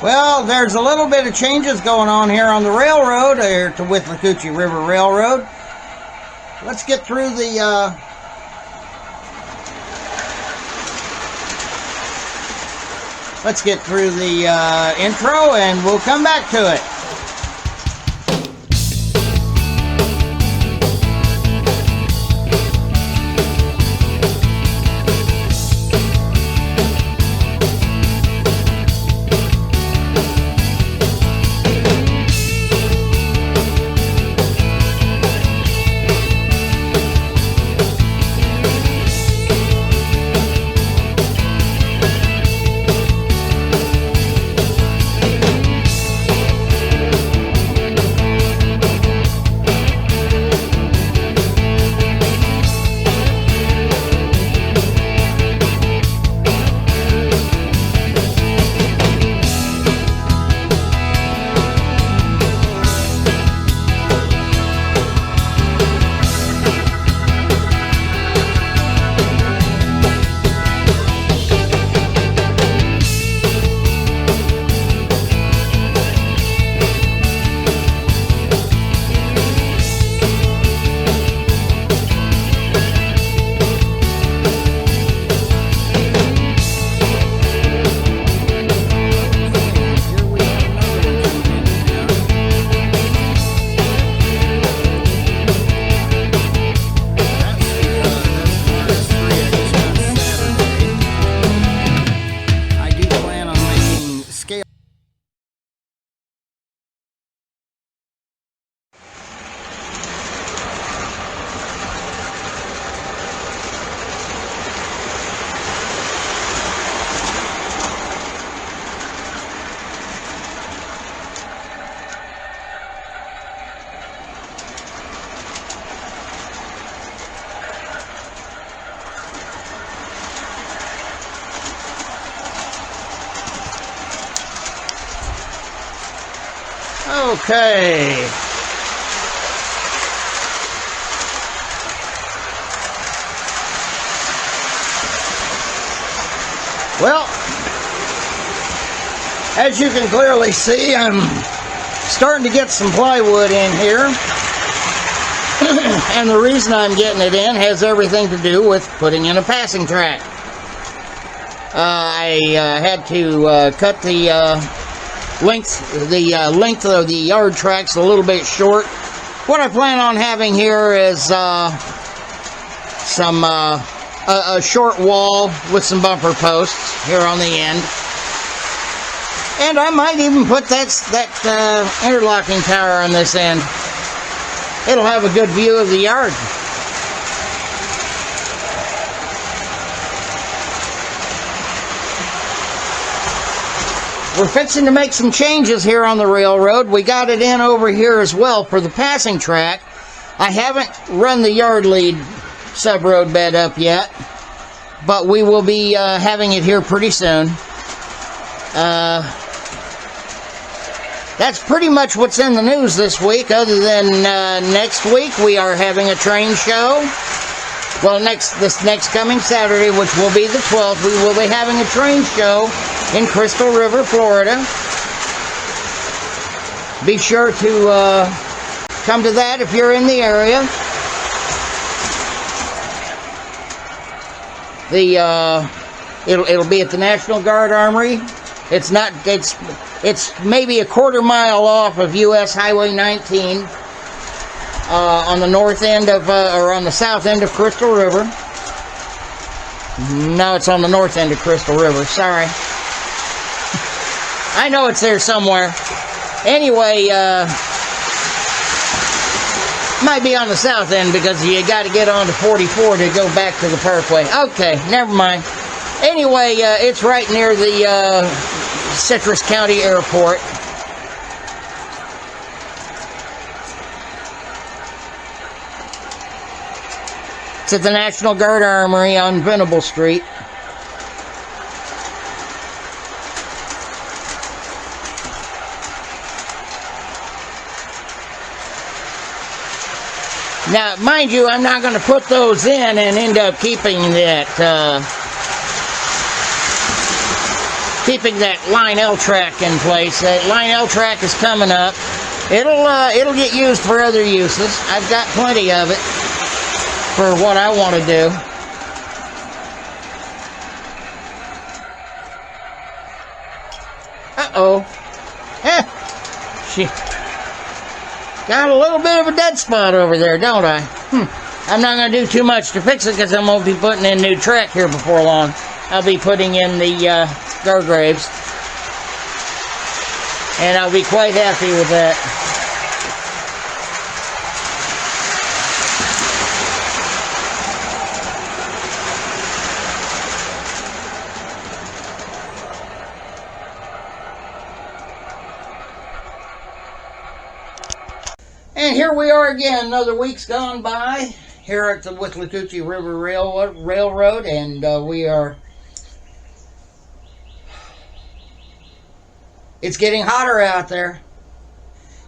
Well, there's a little bit of changes going on here on the railroad, here to Withlacoochee River Railroad. Let's get through the intro, and we'll come back to it. Okay. Well, as you can clearly see, I'm starting to get some plywood in here. And the reason I'm getting it in has everything to do with putting in a passing track. I had to cut the length of the yard tracks a little bit short. What I plan on having here is a short wall with some bumper posts here on the end, and I might even put that interlocking tower on this end. It'll have a good view of the yard. We're fixing to make some changes here on the railroad. We got it in over here as well for the passing track. I haven't run the yard lead sub-road bed up yet, but we will be having it here pretty soon. That's pretty much what's in the news this week, other than next week we are having a train show. Well, this next coming Saturday, which will be the 12th, we will be having a train show in Crystal River, Florida. Be sure to come to that if you're in the area. It'll be at the National Guard Armory. It's maybe a quarter mile off of US Highway 19. On the north end of, or on the south end of Crystal River. No, it's on the north end of Crystal River. Sorry. I know it's there somewhere. Anyway, might be on the south end because you got to get on to 44 to go back to the Parkway. Okay, never mind. Anyway, it's right near the Citrus County Airport. It's at the National Guard Armory on Venable Street. Now, mind you, I'm not going to put those in and end up keeping keeping that line L track in place. That line L track is coming up. It'll get used for other uses. I've got plenty of it for what I want to do. Uh-oh. She got a little bit of a dead spot over there, don't I? I'm not going to do too much to fix it because I'm going to be putting in new track here before long. I'll be putting in the Gargraves, and I'll be quite happy with that. And here we are again, another week's gone by here at the Withlacoochee River Railroad, and we are... It's getting hotter out there.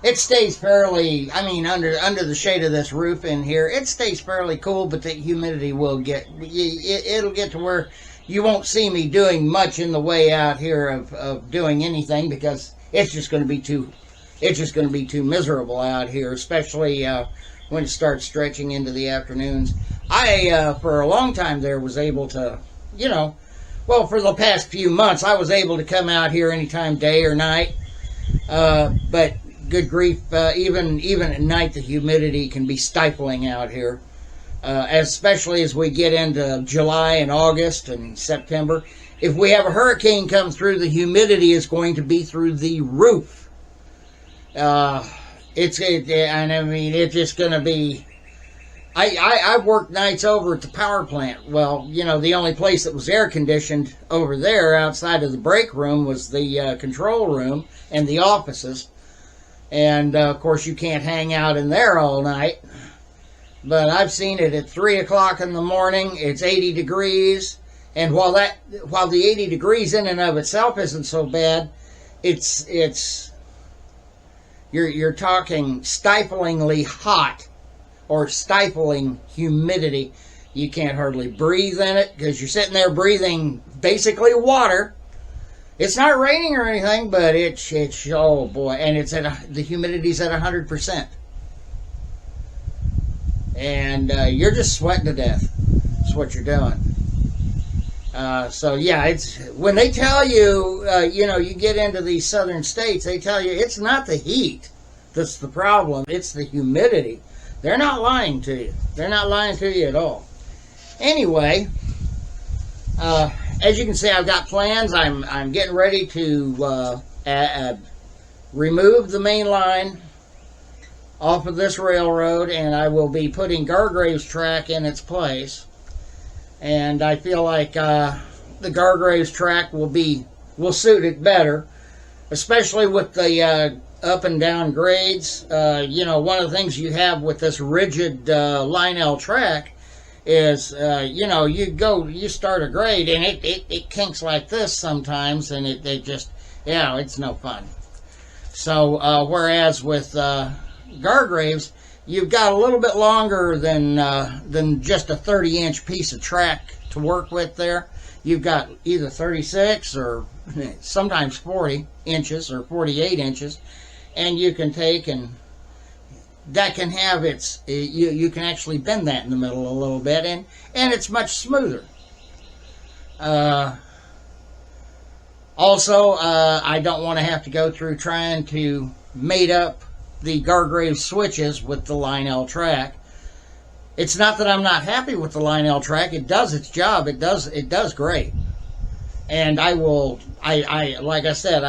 It stays fairly, I mean, under the shade of this roof in here, it stays fairly cool, but the humidity will get, it'll get to where you won't see me doing much in the way out here of doing anything, because it's just going to be too miserable out here, especially when it starts stretching into the afternoons. I, for a long time there, was able to, you know, well, for the past few months, I was able to come out here anytime, day or night. But good grief, even at night, the humidity can be stifling out here, especially as we get into July and August and September. If we have a hurricane come through, the humidity is going to be through the roof. And I mean, it's just going to be... I've worked nights over at the power plant. Well, you know, the only place that was air conditioned over there outside of the break room was the control room and the offices. And, of course, you can't hang out in there all night. But I've seen it at 3 o'clock in the morning. It's 80 degrees. And while the 80 degrees in and of itself isn't so bad, you're talking stiflingly hot. Or stifling humidity. You can't hardly breathe in it because you're sitting there breathing basically water. It's not raining or anything, but it's oh boy, and it's the humidity's at 100%, and you're just sweating to death. That's what you're doing. So yeah, it's when they tell you, you know, you get into these southern states, they tell you it's not the heat that's the problem; it's the humidity. They're not lying to you. They're not lying to you at all. Anyway, as you can see, I've got plans. I'm getting ready to remove the main line off of this railroad, and I will be putting Gargraves track in its place. And I feel like the Gargraves track will suit it better, especially with the up and down grades. You know, one of the things you have with this rigid line L track is, you know, you start a grade and it kinks like this sometimes, and it just, yeah, it's no fun. So, whereas with Gargraves, you've got a little bit longer than just a 30-inch piece of track to work with there. You've got either 36 or sometimes 40 inches or 48 inches. And you can take, and that can have its, you can actually bend that in the middle a little bit, and it's much smoother. Also, I don't want to have to go through trying to mate up the Gargrave switches with the line L track. It's not that I'm not happy with the line L track. It does its job. It does great. And like I said,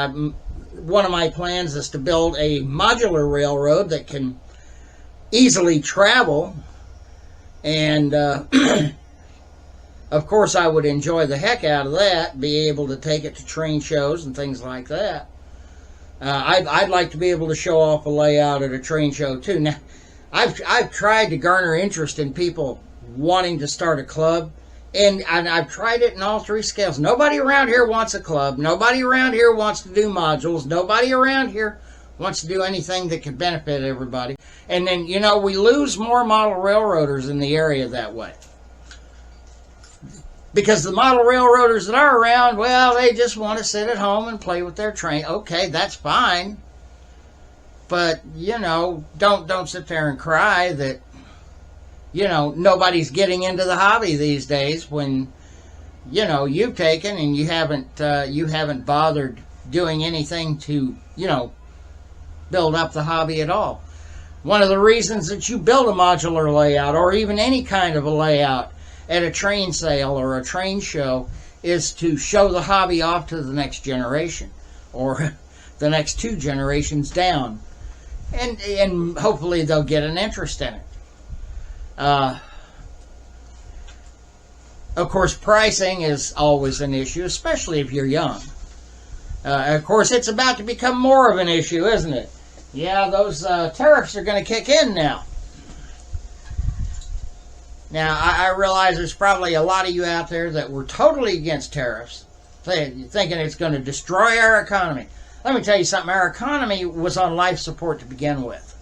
one of my plans is to build a modular railroad that can easily travel, and of course I would enjoy the heck out of that, be able to take it to train shows and things like that. I'd like to be able to show off a layout at a train show too. Now, I've tried to garner interest in people wanting to start a club. And I've tried it in all three scales. Nobody around here wants a club. Nobody around here wants to do modules. Nobody around here wants to do anything that can benefit everybody. And then, you know, we lose more model railroaders in the area that way. Because the model railroaders that are around, well, they just want to sit at home and play with their train. Okay, that's fine. But, you know, don't sit there and cry that, you know, nobody's getting into the hobby these days when, you know, you've taken and you haven't bothered doing anything to, you know, build up the hobby at all. One of the reasons that you build a modular layout or even any kind of a layout at a train sale or a train show is to show the hobby off to the next generation or the next 2 generations down. And hopefully they'll get an interest in it. Of course, pricing is always an issue, especially if you're young. Of course, it's about to become more of an issue, isn't it? Yeah, those tariffs are going to kick in now. Now, I realize there's probably a lot of you out there that were totally against tariffs, thinking it's going to destroy our economy. Let me tell you something. Our economy was on life support to begin with.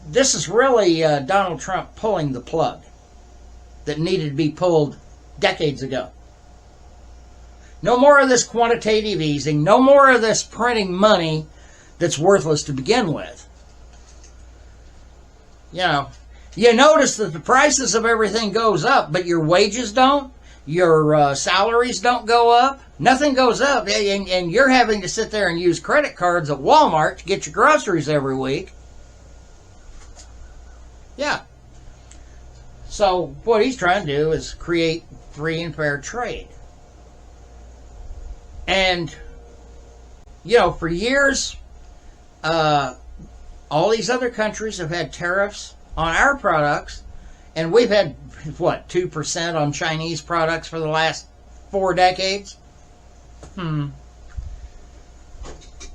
This is really Donald Trump pulling the plug that needed to be pulled decades ago. No more of this quantitative easing. No more of this printing money that's worthless to begin with. You know, you notice that the prices of everything goes up, but your wages don't. Your salaries don't go up. Nothing goes up. And you're having to sit there and use credit cards at Walmart to get your groceries every week. Yeah. So what he's trying to do is create free and fair trade. And, you know, for years, all these other countries have had tariffs on our products, and we've had, what, 2% on Chinese products for the last 4 decades?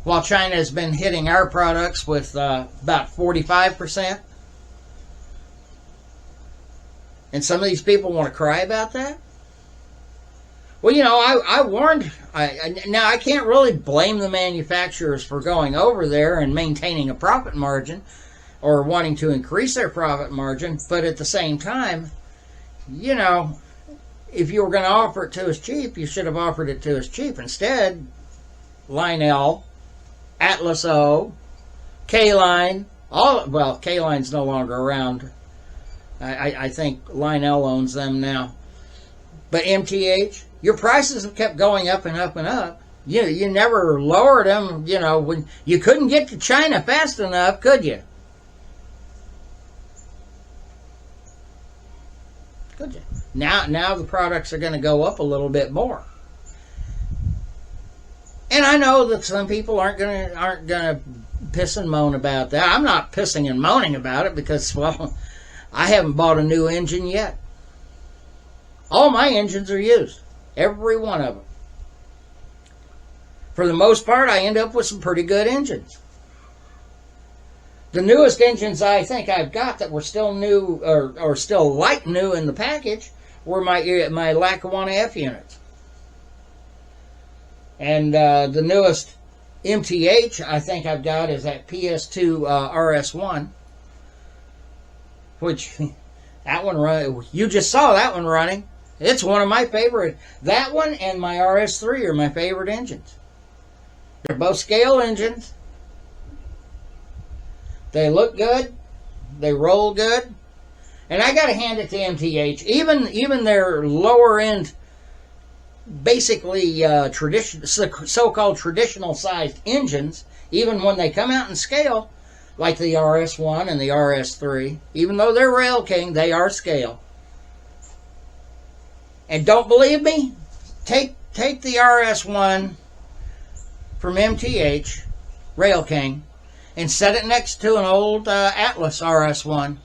While China has been hitting our products with about 45%. And some of these people want to cry about that? Well, you know, I warned. Now, I can't really blame the manufacturers for going over there and maintaining a profit margin or wanting to increase their profit margin. But at the same time, you know, if you were going to offer it to us cheap, you should have offered it to us cheap. Instead, Line L, Atlas O, K-Line, well, K-Line's no longer around. I think Line L owns them now. But MTH, your prices have kept going up and up and up. You never lowered them, you know, when you couldn't get to China fast enough, could you? Could you? Now the products are going to go up a little bit more. And I know that some people aren't gonna piss and moan about that. I'm not pissing and moaning about it because, well, I haven't bought a new engine yet. All my engines are used. Every one of them. For the most part, I end up with some pretty good engines. The newest engines I think I've got that were still new or still like new in the package were my Lackawanna F units. And the newest MTH I think I've got is that PS2 RS1. Which, that one, you just saw that one running. It's one of my favorite. That one and my RS3 are my favorite engines. They're both scale engines. They look good. They roll good. And I got to hand it to MTH. Even their lower end, basically so-called traditional sized engines, even when they come out in scale, like the RS1 and the RS3, even though they're Rail King, they are scale. And don't believe me? Take the RS1 from MTH, Rail King, and set it next to an old Atlas RS1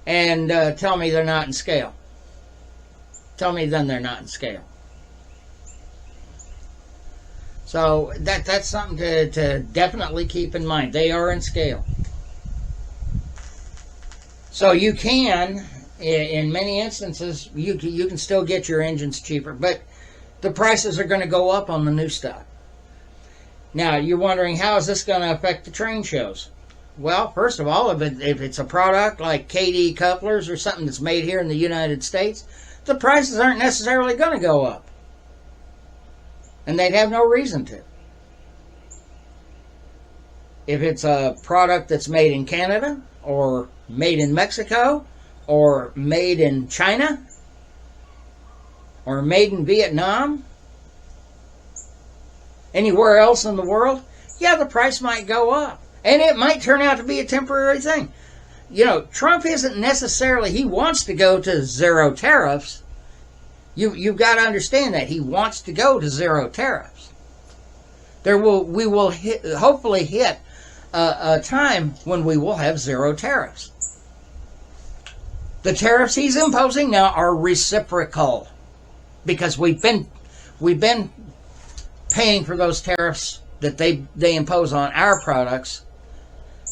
and tell me they're not in scale. Tell me then they're not in scale. So that's something to definitely keep in mind. They are in scale. So you can, in many instances, you can still get your engines cheaper, but the prices are going to go up on the new stock. Now, you're wondering, how is this going to affect the train shows? Well, first of all, if it's a product like KD couplers or something that's made here in the United States, the prices aren't necessarily going to go up. And they'd have no reason to. If it's a product that's made in Canada, or made in Mexico, or made in China, or made in Vietnam, anywhere else in the world, yeah, the price might go up. And it might turn out to be a temporary thing. You know, Trump isn't necessarily, he wants to go to zero tariffs. You've got to understand that. He wants to go to zero tariffs. We will hopefully hit a time when we will have zero tariffs. The tariffs he's imposing now are reciprocal, because we've been paying for those tariffs that they impose on our products.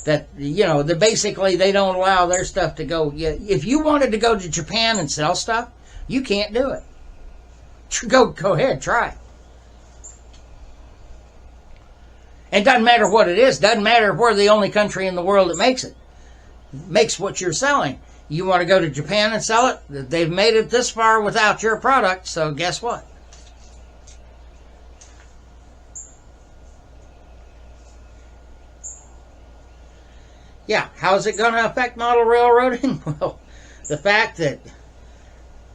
That, you know, basically they don't allow their stuff to go. If you wanted to go to Japan and sell stuff, you can't do it. Go ahead, try. And doesn't matter what it is. Doesn't matter if we're the only country in the world that makes it. Makes what you're selling. You want to go to Japan and sell it? They've made it this far without your product, so guess what? Yeah, how's it going to affect model railroading? Well, the fact that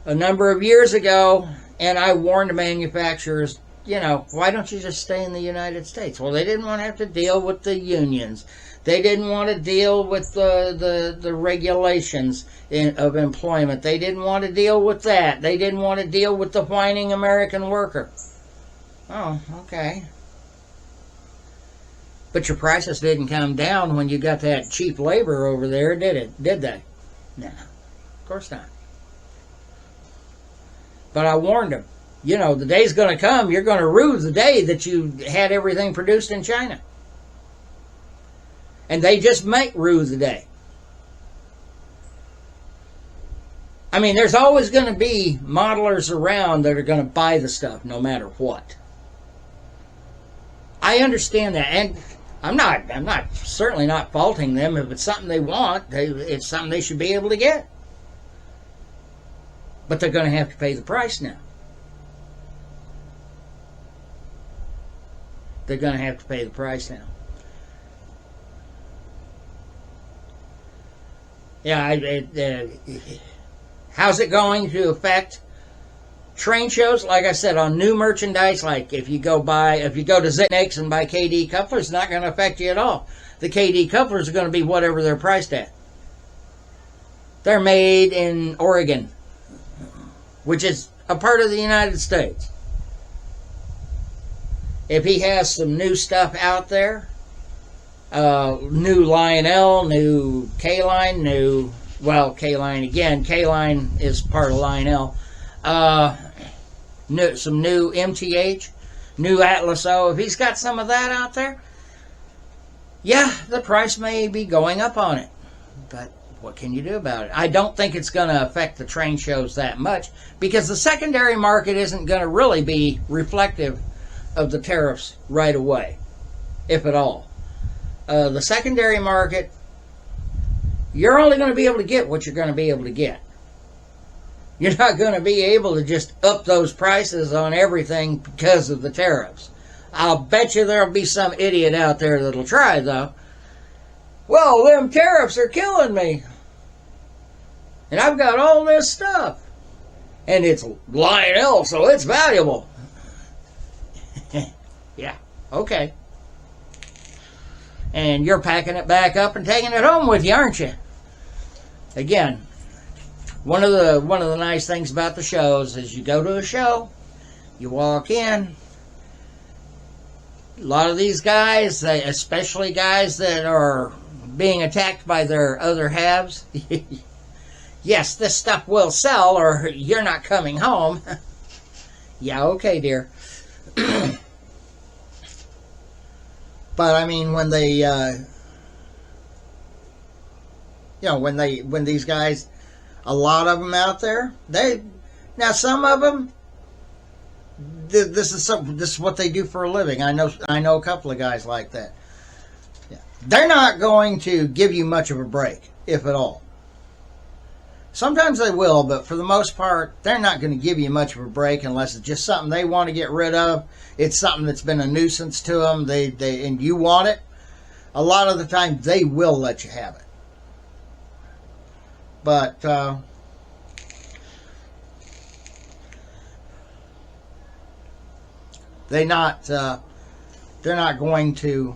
a number of years ago, and I warned the manufacturers, you know, why don't you just stay in the United States? Well, they didn't want to have to deal with the unions. They didn't want to deal with the regulations of employment. They didn't want to deal with that. They didn't want to deal with the whining American worker. Oh, okay. But your prices didn't come down when you got that cheap labor over there, did it? Did they? No, of course not. But I warned them. You know, the day's going to come, you're going to rue the day that you had everything produced in China. And they just might rue the day. I mean, there's always going to be modelers around that are going to buy the stuff no matter what. I understand that, and I'm certainly not faulting them. If it's something they want, it's something they should be able to get. But they're going to have to pay the price now. They're going to have to pay the price now. Yeah, how's it going to affect train shows? Like I said, on new merchandise, like if you go to Zitniks and buy KD couplers, it's not going to affect you at all. The KD couplers are going to be whatever they're priced at. They're made in Oregon, which is a part of the United States. If he has some new stuff out there, new Lionel, new K-Line, K-Line again. K-Line is part of Lionel. Some new MTH, new Atlas O. If he's got some of that out there, yeah, the price may be going up on it. But what can you do about it? I don't think it's going to affect the train shows that much, because the secondary market isn't going to really be reflective of the tariffs right away, if at all. The secondary market, you're only going to be able to get what you're going to be able to get. You're not going to be able to just up those prices on everything because of the tariffs. I'll bet you there'll be some idiot out there that'll try, though. Well, them tariffs are killing me. And I've got all this stuff. And it's Lionel, so it's valuable. Yeah, okay. And you're packing it back up and taking it home with you, aren't you? Again, one of the nice things about the shows is you go to a show, you walk in. A lot of these guys, especially guys that are being attacked by their other halves, yes, this stuff will sell or you're not coming home. Yeah, okay, dear. But I mean, when they, when these guys, a lot of them out there, now some of them, this is what they do for a living. I know a couple of guys like that. They're not going to give you much of a break, if at all. Sometimes they will, but for the most part, they're not going to give you much of a break unless it's just something they want to get rid of. It's something that's been a nuisance to them, and you want it. A lot of the time, they will let you have it. But they're not going to.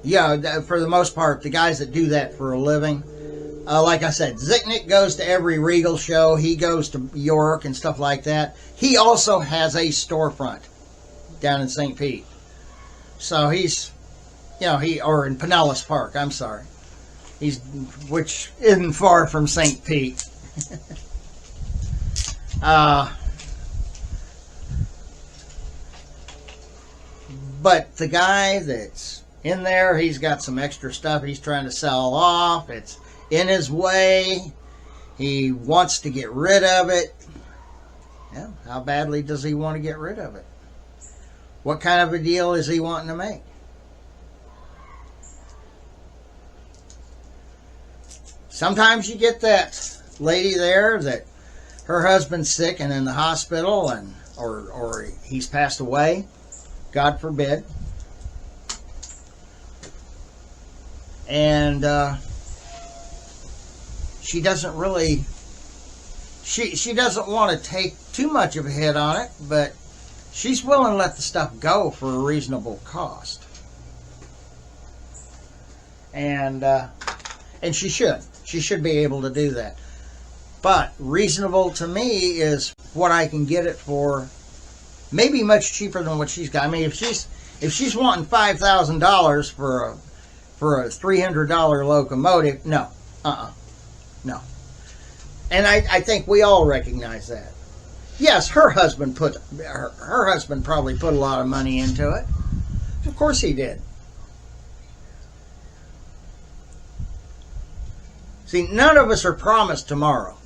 Yeah, for the most part, the guys that do that for a living, like I said, Zicknick goes to every Regal show. He goes to York and stuff like that. He also has a storefront down in St. Pete. So he's, or in Pinellas Park, I'm sorry. Which isn't far from St. Pete. But the guy that's in there, he's got some extra stuff he's trying to sell off. It's in his way. He wants to get rid of it. Yeah, how badly does he want to get rid of it? What kind of a deal is he wanting to make? Sometimes you get that lady there that her husband's sick and in the hospital, and or he's passed away, God forbid. And she doesn't really, she doesn't want to take too much of a hit on it, but she's willing to let the stuff go for a reasonable cost. And she should be able to do that. But reasonable to me is what I can get it for, maybe much cheaper than what she's got. I mean, if she's wanting $5,000 for a $300 locomotive, no. No. And I think we all recognize that. Yes, her husband probably put a lot of money into it. Of course he did. See, none of us are promised tomorrow.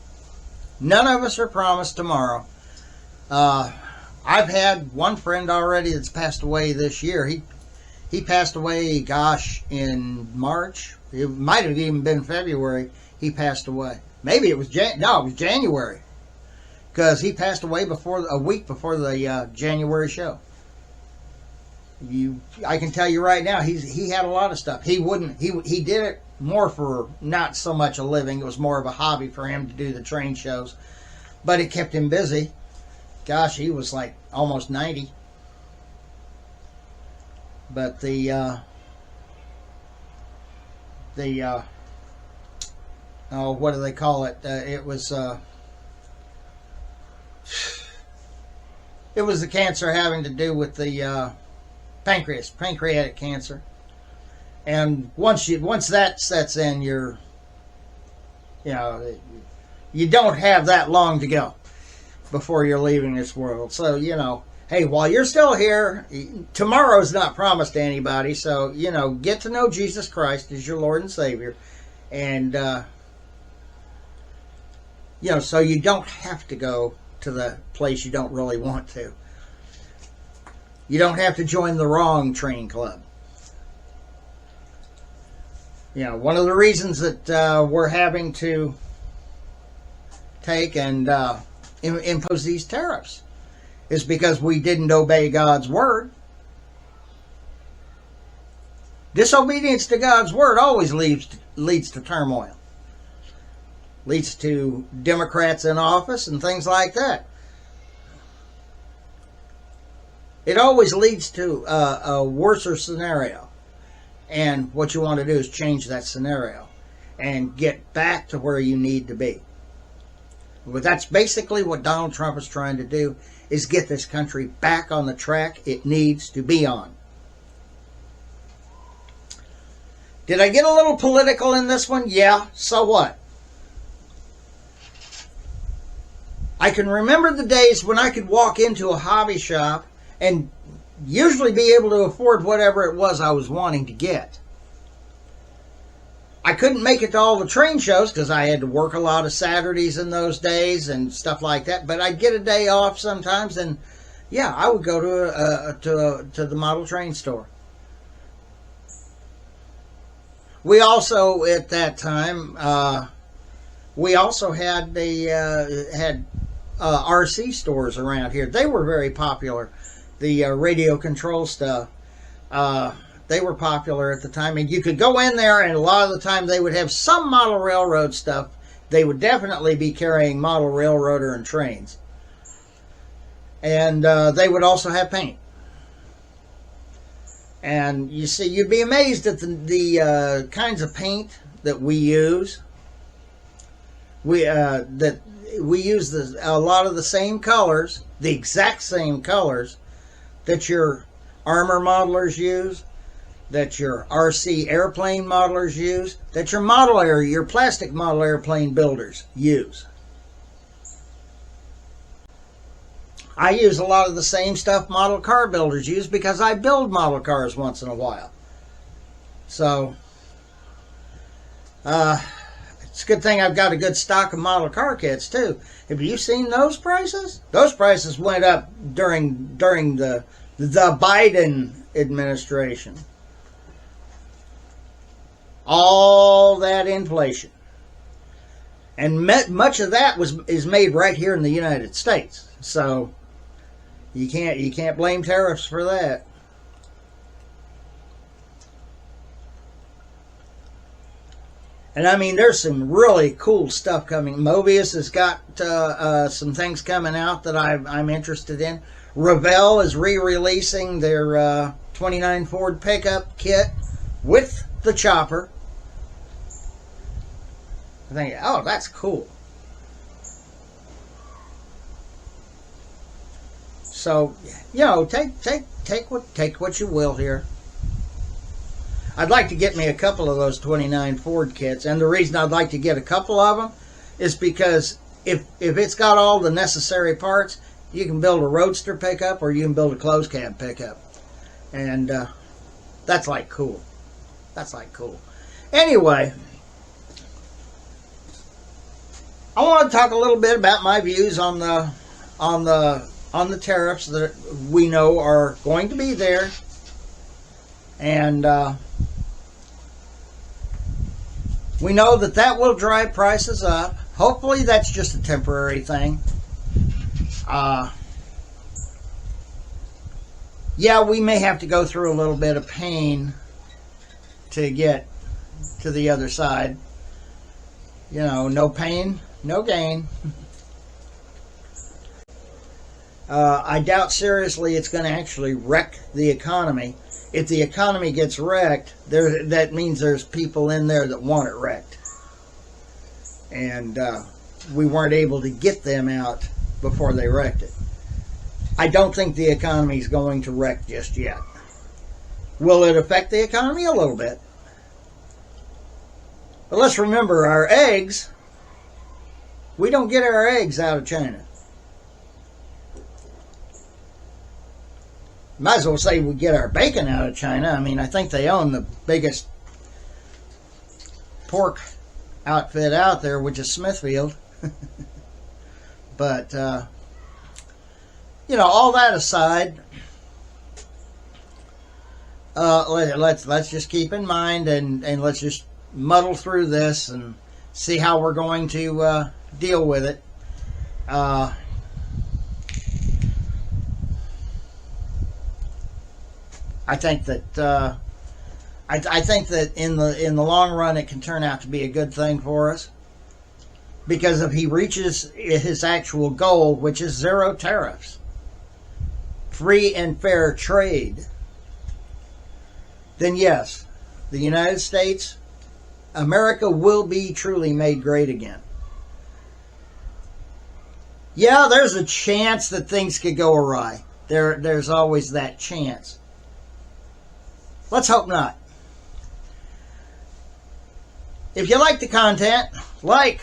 None of us are promised tomorrow. I've had one friend already that's passed away this year. He passed away, gosh, in March. It might have even been February. He passed away. Maybe it was it was January, because he passed away a week before the January show. I can tell you right now, he had a lot of stuff. He did it more for not so much a living. It was more of a hobby for him to do the train shows, but it kept him busy. Gosh, he was like almost 90. But what do they call it? It was the cancer having to do with the pancreatic cancer. And once that sets in, you don't have that long to go before you're leaving this world. So, hey, while you're still here, tomorrow's not promised to anybody. So, get to know Jesus Christ as your Lord and Savior. And, so you don't have to go to the place you don't really want to. You don't have to join the wrong train club. One of the reasons that we're having to take and impose these tariffs is because we didn't obey God's word. Disobedience to God's word always leads to turmoil. Leads to Democrats in office and things like that. It always leads to a worser scenario. And what you want to do is change that scenario and get back to where you need to be. But that's basically what Donald Trump is trying to do, is get this country back on the track it needs to be on. Did I get a little political in this one? Yeah, so what? I can remember the days when I could walk into a hobby shop and usually be able to afford whatever it was I was wanting to get. I couldn't make it to all the train shows because I had to work a lot of Saturdays in those days and stuff like that. But I'd get a day off sometimes and yeah, I would go to the model train store. We also, at that time, we also had RC stores around here. They were very popular. The radio control stuff. They were popular at the time, and you could go in there, and a lot of the time they would have some model railroad stuff. They would definitely be carrying model railroader and trains, and they would also have paint. And you see, you'd be amazed at the kinds of paint that we use. We use a lot of the same colors, the exact same colors that your armor modelers use, that your RC airplane modelers use, that your plastic model airplane builders use. I use a lot of the same stuff model car builders use because I build model cars once in a while. So, it's a good thing I've got a good stock of model car kits too. Have you seen those prices? Those prices went up during the Biden administration. All that inflation, and much of that is made right here in the United States. So you can't blame tariffs for that. And I mean, there's some really cool stuff coming. Mobius has got some things coming out that I'm interested in. Revell is re-releasing their 29 Ford pickup kit with the chopper. I think, oh, that's cool. So, you know, take what you will here. I'd like to get me a couple of those 29 Ford kits, and the reason I'd like to get a couple of them is because if it's got all the necessary parts, you can build a roadster pickup or you can build a closed cab pickup, and that's like cool. That's like cool. Anyway, I want to talk a little bit about my views on the tariffs that we know are going to be there, and we know that will drive prices up. Hopefully, that's just a temporary thing. Yeah, we may have to go through a little bit of pain to get to the other side. You know, no pain, no gain. I doubt seriously it's going to actually wreck the economy. If the economy gets wrecked, that means there's people in there that want it wrecked. And we weren't able to get them out before they wrecked it. I don't think the economy is going to wreck just yet. Will it affect the economy? A little bit. But let's remember, our eggs, we don't get our eggs out of China. Might as well say we get our bacon out of China. I mean, I think they own the biggest pork outfit out there, which is Smithfield. But, you know, all that aside, let's just keep in mind and let's just muddle through this and see how we're going to deal with it. I think that I think that in the long run it can turn out to be a good thing for us, because if he reaches his actual goal, which is zero tariffs, free and fair trade, then yes, the United States, America will be truly made great again. Yeah, there's a chance that things could go awry. There's always that chance. Let's hope not. If you like the content, like,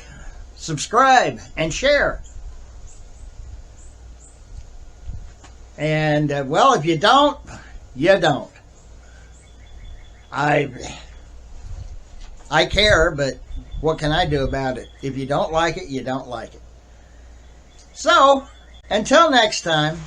subscribe, and share. And, well, if you don't, you don't. I care, but what can I do about it? If you don't like it, you don't like it. So, until next time,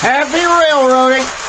Happy railroading.